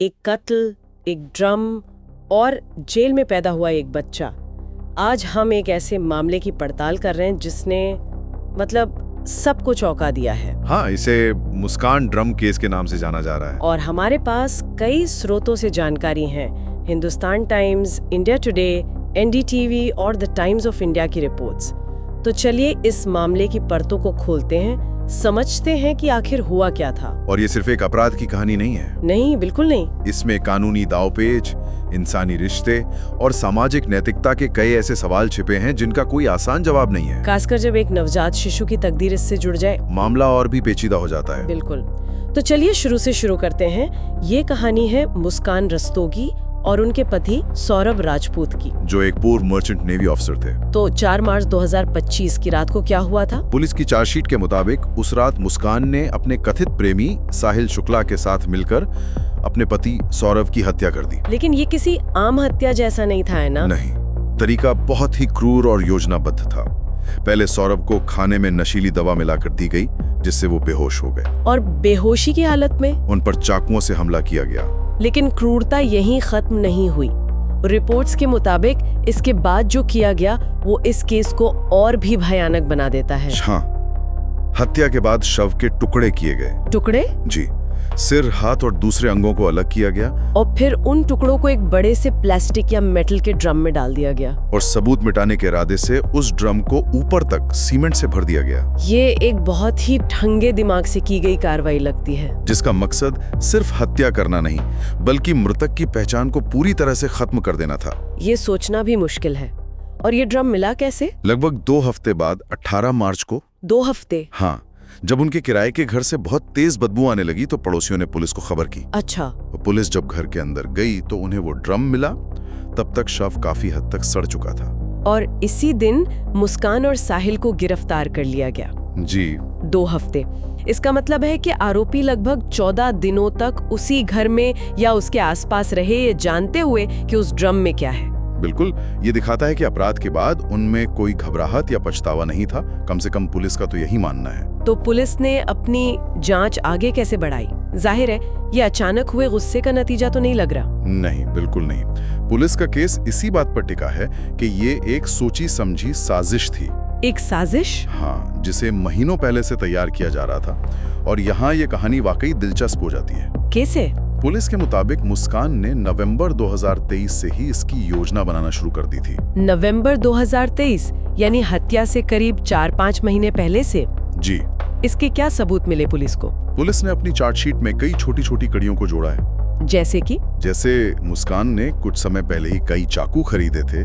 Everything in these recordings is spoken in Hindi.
एक कत्ल, एक ड्रम और जेल में पैदा हुआ एक बच्चा। आज हम एक ऐसे मामले की पड़ताल कर रहे हैं जिसने सबको चौंका दिया है। हाँ, इसे मुस्कान ड्रम केस के नाम से जाना जा रहा है। और हमारे पास कई स्रोतों से जानकारी है, Hindustan times, India today, NDTV और द टाइम्स ऑफ इंडिया की रिपोर्ट्स। तो चलिए इस मामले की परतों को खोलते हैं, समझते हैं कि आखिर हुआ क्या था। और ये सिर्फ एक अपराध की कहानी नहीं है। नहीं, बिल्कुल नहीं। इसमें कानूनी दांवपेच, इंसानी रिश्ते और सामाजिक नैतिकता के कई ऐसे सवाल छिपे हैं जिनका कोई आसान जवाब नहीं है। खासकर जब एक नवजात शिशु की तकदीर इससे जुड़ जाए, मामला और भी पेचीदा हो जाता है। बिल्कुल। तो चलिए शुरू से शुरू करते हैं। ये कहानी है मुस्कान रस्तोगी और उनके पति सौरभ राजपूत की, जो एक पूर्व मर्चेंट नेवी ऑफिसर थे। तो 4 मार्च 2025 की रात को क्या हुआ था? पुलिस की चार्जशीट के मुताबिक उस रात मुस्कान ने अपने कथित प्रेमी साहिल शुक्ला के साथ मिलकर अपने पति सौरभ की हत्या कर दी। लेकिन ये किसी आम हत्या जैसा नहीं था, है ना? नहीं, तरीका बहुत ही क्रूर और योजनाबद्ध था। पहले सौरभ को खाने में नशीली दवा मिलाकर दी गई, जिससे वो बेहोश हो गए। और बेहोशी की हालत में उन पर चाकुओं से हमला किया गया। लेकिन क्रूरता यहीं खत्म नहीं हुई। रिपोर्ट्स के मुताबिक इसके बाद जो किया गया वो इस केस को और भी भयानक बना देता है। हाँ, हत्या के बाद शव के टुकड़े किए गए। टुकड़े? जी, सिर, हाथ और दूसरे अंगों को अलग किया गया और फिर उन टुकड़ों को एक बड़े से प्लास्टिक या मेटल के ड्रम में डाल दिया गया। और सबूत मिटाने के इरादे से उस ड्रम को ऊपर तक सीमेंट से भर दिया गया। ये एक बहुत ही ठंगे दिमाग से की गई कार्रवाई लगती है, जिसका मकसद सिर्फ हत्या करना नहीं, बल्कि मृतक की पहचान को पूरी तरह से खत्म कर देना था। ये सोचना भी मुश्किल है। और ये ड्रम मिला कैसे? लगभग 2 हफ्ते बाद 18 मार्च को। 2 हफ्ते? हाँ, जब उनके किराए के घर से बहुत तेज बदबू आने लगी तो पड़ोसियों ने पुलिस को खबर की। अच्छा। पुलिस जब घर के अंदर गई तो उन्हें वो ड्रम मिला। तब तक शव काफी हद तक सड़ चुका था। और इसी दिन मुस्कान और साहिल को गिरफ्तार कर लिया गया। जी। 2 हफ्ते। इसका मतलब है कि आरोपी लगभग 14 दिनों तक उसी घर में या उसके आसपास रहे, ये जानते हुए कि उस ड्रम में क्या है। बिल्कुल, ये दिखाता है कि अपराध के बाद उनमें कोई घबराहट या पछतावा नहीं था। कम से कम पुलिस का तो यही मानना है। तो पुलिस ने अपनी जांच आगे कैसे बढ़ाई? जाहिर है ये अचानक हुए गुस्से का नतीजा तो नहीं लग रहा। नहीं, बिल्कुल नहीं। पुलिस का केस इसी बात पर टिका है कि ये एक सोची समझी साजिश थी। एक साजिश? हाँ, जिसे महीनों पहले से तैयार किया जा रहा था। और यहाँ ये कहानी वाकई दिलचस्प हो जाती है। कैसे? पुलिस के मुताबिक मुस्कान ने नवंबर 2023 से ही इसकी योजना बनाना शुरू कर दी थी। नवंबर 2023 यानी हत्या से करीब 4-5 महीने पहले से? जी। इसके क्या सबूत मिले पुलिस को? पुलिस ने अपनी चार्जशीट में कई छोटी छोटी कड़ियों को जोड़ा है। जैसे कि? जैसे मुस्कान ने कुछ समय पहले ही कई चाकू खरीदे थे,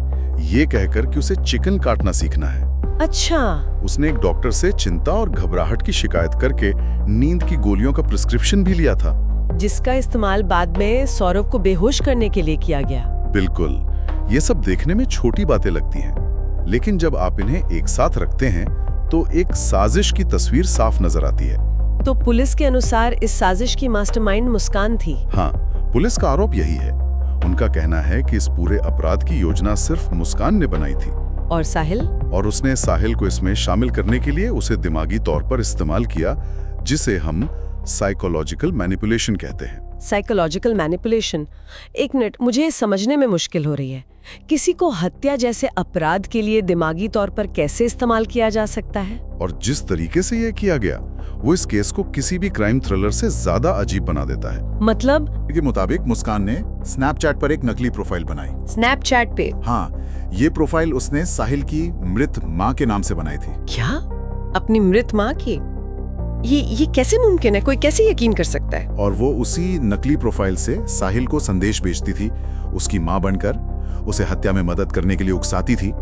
ये कहकर कि उसे चिकन काटना सीखना है। अच्छा। उसने एक डॉक्टर से चिंता और घबराहट की शिकायत करके नींद की गोलियों का प्रिस्क्रिप्शन भी लिया था, जिसका इस्तेमाल बाद में सौरभ को बेहोश करने के लिए किया गया। बिल्कुल। ये सब देखने में छोटी बातें लगती हैं, लेकिन जब आप इन्हें एक साथ रखते हैं तो एक साजिश की तस्वीर साफ नजर आती है। तो पुलिस के अनुसार इस साजिश की मास्टरमाइंड मुस्कान थी? हाँ, पुलिस का आरोप यही है। उनका कहना है कि इस पूरे अपराध की योजना सिर्फ मुस्कान ने बनाई थी। और साहिल? और उसने साहिल को इसमें शामिल करने के लिए उसे दिमागी तौर पर इस्तेमाल किया, जिसे हम साइकोलॉजिकल मैनिपुलेशन कहते हैं। Psychological manipulation? एक मिनट, मुझे समझने में मुश्किल हो रही है। किसी को हत्या जैसे अपराध के लिए दिमागी तौर पर कैसे इस्तेमाल किया जा सकता है? और जिस तरीके से यह किया गया वो इस केस को किसी भी क्राइम थ्रिलर से ज्यादा अजीब बना देता है। मतलब? के मुताबिक मुस्कान ने स्नैपचैट पर एक नकली प्रोफाइल बनाई। स्नैपचैट पे? हाँ, ये प्रोफाइल उसने साहिल की मृत माँ के नाम से बनाई थी। क्या? अपनी मृत माँ की? ये कैसे मुमकिन है? कोई कैसे यकीन कर सकता है? और वो उसी नकली प्रोफाइल से साहिल को संदेश भेजती थी, उसकी माँ बनकर उसे हत्या में मदद करने के लिए उकसाती थी।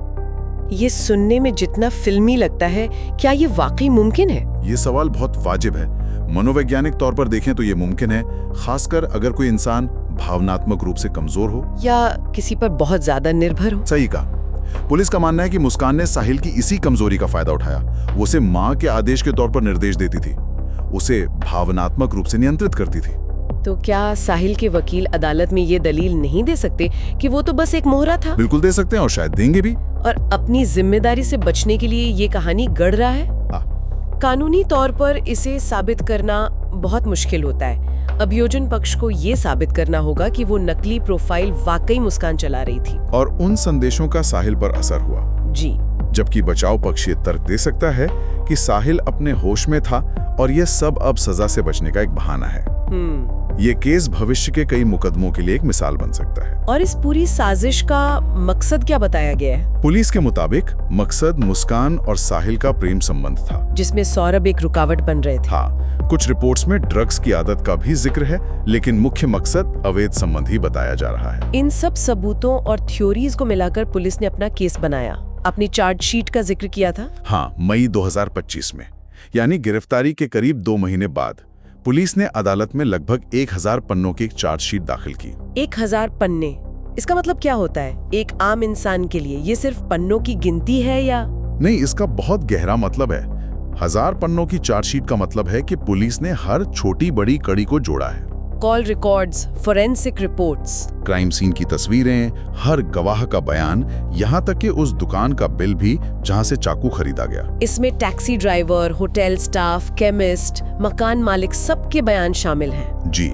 ये सुनने में जितना फिल्मी लगता है, क्या ये वाकई मुमकिन है? ये सवाल बहुत वाजिब है। मनोवैज्ञानिक तौर पर देखें तो ये मुमकिन है, खासकर अगर कोई इंसान भावनात्मक रूप से कमजोर हो या किसी पर बहुत ज्यादा निर्भर हो। सही कहा। पुलिस का मानना है कि मुस्कान ने साहिल की इसी कमजोरी का फायदा उठाया। वो उसे माँ के आदेश के तौर पर निर्देश देती थी, उसे भावनात्मक रूप से नियंत्रित करती थी। तो क्या साहिल के वकील अदालत में ये दलील नहीं दे सकते कि वो तो बस एक मोहरा था? बिल्कुल दे सकते हैं और शायद देंगे भी। और अपनी जिम्मेदारी से बचने के लिए ये कहानी गढ़ रहा है। कानूनी तौर पर इसे साबित करना बहुत मुश्किल होता है। अभियोजन पक्ष को ये साबित करना होगा कि वो नकली प्रोफाइल वाकई मुस्कान चला रही थी। और उन संदेशों का साहिल पर असर हुआ। जी। जबकि बचाव पक्ष ये तर्क दे सकता है कि साहिल अपने होश में था और ये सब अब सजा से बचने का एक बहाना है। ये केस भविष्य के कई मुकदमों के लिए एक मिसाल बन सकता है। और इस पूरी साजिश का मकसद क्या बताया गया है? पुलिस के मुताबिक मकसद मुस्कान और साहिल का प्रेम संबंध था, जिसमें सौरभ एक रुकावट बन रहे थे। हाँ, कुछ रिपोर्ट्स में ड्रग्स की आदत का भी जिक्र है, लेकिन मुख्य मकसद अवैध संबंध ही बताया जा रहा है। इन सब सबूतों और थ्योरीज को मिलाकर पुलिस ने अपना केस बनाया। अपनी चार्जशीट का जिक्र किया था। हाँ, मई 2025 में, यानी गिरफ्तारी के करीब 2 महीने बाद पुलिस ने अदालत में लगभग 1000 पन्नों की एक चार्जशीट दाखिल की। 1000 पन्ने, इसका मतलब क्या होता है एक आम इंसान के लिए? ये सिर्फ पन्नों की गिनती है या? नहीं, इसका बहुत गहरा मतलब है। 1000 पन्नों की चार्जशीट का मतलब है कि पुलिस ने हर छोटी बड़ी कड़ी को जोड़ा है। Call records, forensic reports, crime scene की तस्वीरें, हर गवाह का बयान, यहाँ तक कि उस दुकान का बिल भी जहाँ से चाकू खरीदा गया। इसमें taxi driver, hotel staff, chemist, मकान मालिक सबके बयान शामिल हैं। जी।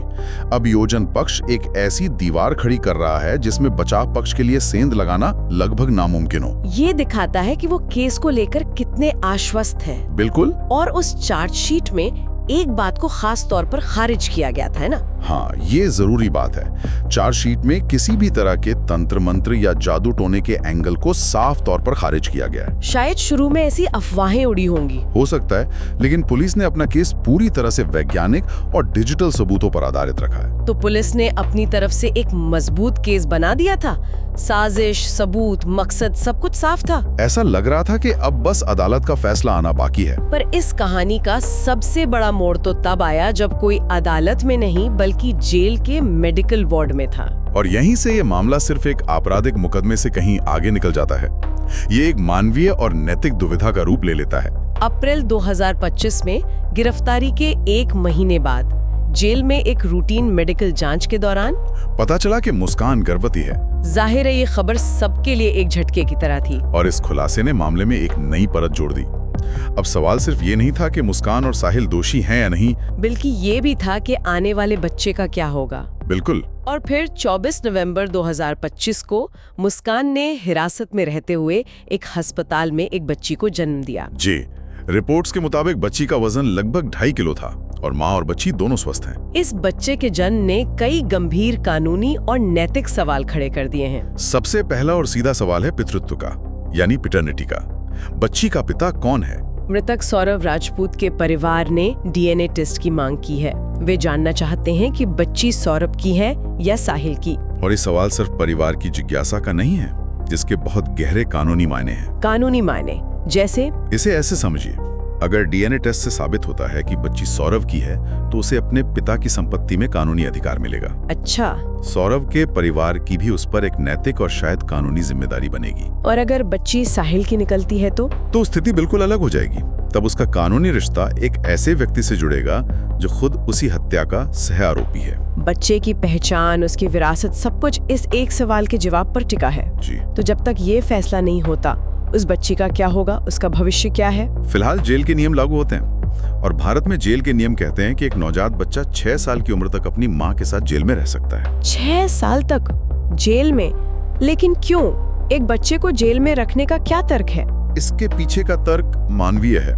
अभियोजन पक्ष एक ऐसी दीवार खड़ी कर रहा है जिसमें बचाव पक्ष के लिए सेंध लगाना लगभग नामुमकिन हो। ये दिखाता है कि वो केस को लेकर कितने आश्वस्त हैं। बिल्कुल। और उस चार्जशीट में एक बात को खास तौर पर खारिज किया गया था, है ना? हाँ, ये जरूरी बात है। चार्जशीट में किसी भी तरह के तंत्र मंत्र या जादू टोने के एंगल को साफ तौर पर खारिज किया गया है। शायद शुरू में ऐसी अफवाहें उड़ी होंगी। हो सकता है, लेकिन पुलिस ने अपना केस पूरी तरह से वैज्ञानिक और डिजिटल सबूतों पर आधारित रखा है। तो पुलिस ने अपनी तरफ से एक मजबूत केस बना दिया था। साजिश, सबूत, मकसद सब कुछ साफ था। ऐसा लग रहा था कि अब बस अदालत का फैसला आना बाकी है। पर इस कहानी का सबसे बड़ा मोड़ तो तब आया जब कोई अदालत में नहीं बल्कि जेल के मेडिकल वार्ड में था। और यहीं से ये मामला सिर्फ एक आपराधिक मुकदमे से कहीं आगे निकल जाता है। ये एक मानवीय और नैतिक दुविधा का रूप ले लेता है। अप्रैल 2025 में गिरफ्तारी के 1 महीने बाद जेल में एक रूटीन मेडिकल जांच के दौरान पता चला कि मुस्कान गर्भवती है। जाहिर है ये खबर सबके लिए एक झटके की तरह थी। और इस खुलासे ने मामले में एक नई परत जोड़ दी। अब सवाल सिर्फ ये नहीं था कि मुस्कान और साहिल दोषी हैं या नहीं, बल्कि ये भी था कि आने वाले बच्चे का क्या होगा। बिल्कुल। और फिर 24 नवंबर 2025 को मुस्कान ने हिरासत में रहते हुए एक अस्पताल में एक बच्ची को जन्म दिया। जी। रिपोर्ट्स के मुताबिक बच्ची का वजन लगभग 2.5 किलो था और माँ और बच्ची दोनों स्वस्थ हैं। इस बच्चे के जन्म ने कई गंभीर कानूनी और नैतिक सवाल खड़े कर दिए हैं। सबसे पहला और सीधा सवाल है पितृत्व का, यानी पैटर्निटी का। बच्ची का पिता कौन है? मृतक सौरभ राजपूत के परिवार ने डीएनए टेस्ट की मांग की है। वे जानना चाहते हैं कि बच्ची सौरभ की है या साहिल की। और ये सवाल सिर्फ परिवार की जिज्ञासा का नहीं है, जिसके बहुत गहरे कानूनी मायने हैं। कानूनी मायने जैसे? इसे ऐसे समझिए, अगर डीएनए टेस्ट से साबित होता है कि बच्ची सौरभ की है तो उसे अपने पिता की संपत्ति में कानूनी अधिकार मिलेगा। अच्छा। सौरभ के परिवार की भी उस पर एक नैतिक और शायद कानूनी जिम्मेदारी बनेगी। और अगर बच्ची साहिल की निकलती है तो स्थिति बिल्कुल अलग हो जाएगी। तब उसका कानूनी रिश्ता एक ऐसे व्यक्ति से जुड़ेगा जो खुद उसी हत्या का सह आरोपी है। बच्चे की पहचान, उसकी विरासत, सब कुछ इस एक सवाल के जवाब पर टिका है। जी। तो जब तक ये फैसला नहीं होता उस बच्ची का क्या होगा, उसका भविष्य क्या है? फिलहाल जेल के नियम लागू होते हैं और भारत में जेल के नियम कहते हैं कि एक नवजात बच्चा 6 साल की उम्र तक अपनी माँ के साथ जेल में रह सकता है। 6 साल तक जेल में? लेकिन क्यों? एक बच्चे को जेल में रखने का क्या तर्क है? इसके पीछे का तर्क मानवीय है।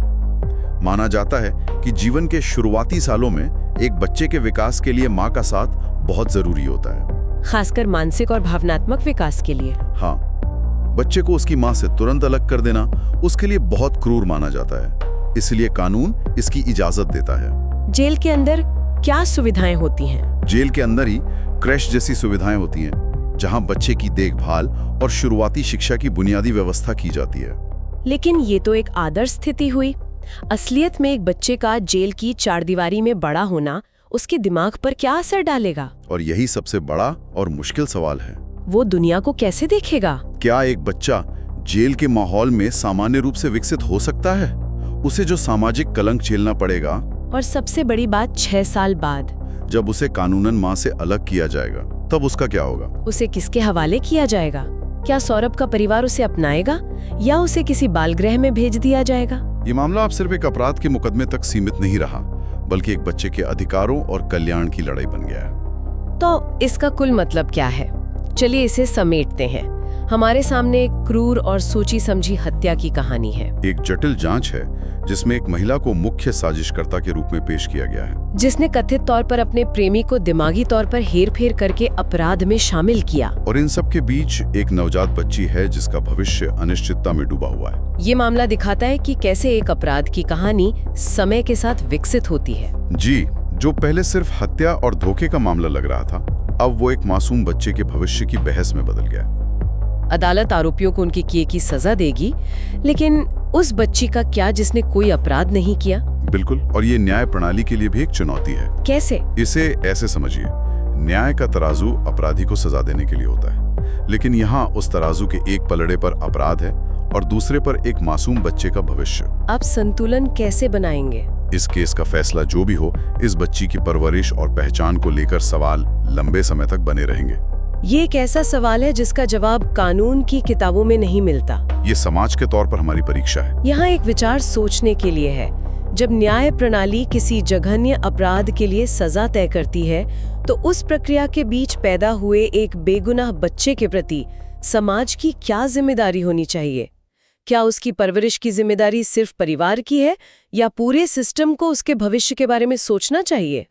माना जाता है कि जीवन के शुरुआती सालों में एक बच्चे के विकास के लिए माँ का साथ बहुत जरूरी होता है, खासकर मानसिक और भावनात्मक विकास के लिए। हाँ, बच्चे को उसकी माँ से तुरंत अलग कर देना उसके लिए बहुत क्रूर माना जाता है, इसलिए कानून इसकी इजाजत देता है। जेल के अंदर क्या सुविधाएं होती हैं? जेल के अंदर ही क्रैश जैसी सुविधाएं होती हैं, जहां बच्चे की देखभाल और शुरुआती शिक्षा की बुनियादी व्यवस्था की जाती है। लेकिन ये तो एक आदर्श स्थिति हुई। असलियत में एक बच्चे का जेल की चारदीवारी में बड़ा होना उसके दिमाग पर क्या असर डालेगा? और यही सबसे बड़ा और मुश्किल सवाल है। वो दुनिया को कैसे देखेगा? क्या एक बच्चा जेल के माहौल में सामान्य रूप से विकसित हो सकता है? उसे जो सामाजिक कलंक झेलना पड़ेगा, और सबसे बड़ी बात 6 साल बाद जब उसे कानूनन माँ से अलग किया जाएगा, तब उसका क्या होगा? उसे किसके हवाले किया जाएगा? क्या सौरभ का परिवार उसे अपनाएगा या उसे किसी बालगृह में भेज दिया जाएगा? ये मामला अब सिर्फ एक अपराध के मुकदमे तक सीमित नहीं रहा, बल्कि एक बच्चे के अधिकारों और कल्याण की लड़ाई बन गया है। तो इसका कुल मतलब क्या है? चलिए इसे समेटते हैं। हमारे सामने एक क्रूर और सोची समझी हत्या की कहानी है। एक जटिल जांच है जिसमें एक महिला को मुख्य साजिशकर्ता के रूप में पेश किया गया है, जिसने कथित तौर पर अपने प्रेमी को दिमागी तौर पर हेरफेर करके अपराध में शामिल किया। और इन सब के बीच एक नवजात बच्ची है जिसका भविष्य अनिश्चितता में डूबा हुआ है। ये मामला दिखाता है कि कैसे एक अपराध की कहानी समय के साथ विकसित होती है। जी, जो पहले सिर्फ हत्या और धोखे का मामला लग रहा था, अब वो एक मासूम बच्चे के भविष्य की बहस में बदल गया। अदालत आरोपियों को उनके किए की सजा देगी, लेकिन उस बच्ची का क्या जिसने कोई अपराध नहीं किया? बिल्कुल, और ये न्याय प्रणाली के लिए भी एक चुनौती है। कैसे? इसे ऐसे समझिए, न्याय का तराजू अपराधी को सजा देने के लिए होता है, लेकिन यहाँ उस तराजू के एक पलड़े पर अपराध है और दूसरे पर एक मासूम बच्चे का भविष्य। आप संतुलन कैसे बनाएंगे? इस केस का फैसला जो भी हो, इस बच्ची की परवरिश और पहचान को लेकर सवाल लंबे समय तक बने रहेंगे। ये एक ऐसा सवाल है जिसका जवाब कानून की किताबों में नहीं मिलता। ये समाज के तौर पर हमारी परीक्षा है। यहाँ एक विचार सोचने के लिए है। जब न्याय प्रणाली किसी जघन्य अपराध के लिए सजा तय करती है, तो उस प्रक्रिया के बीच पैदा हुए एक बेगुनाह बच्चे के प्रति समाज की क्या जिम्मेदारी होनी चाहिए? क्या उसकी परवरिश की जिम्मेदारी सिर्फ परिवार की है, या पूरे सिस्टम को उसके भविष्य के बारे में सोचना चाहिए?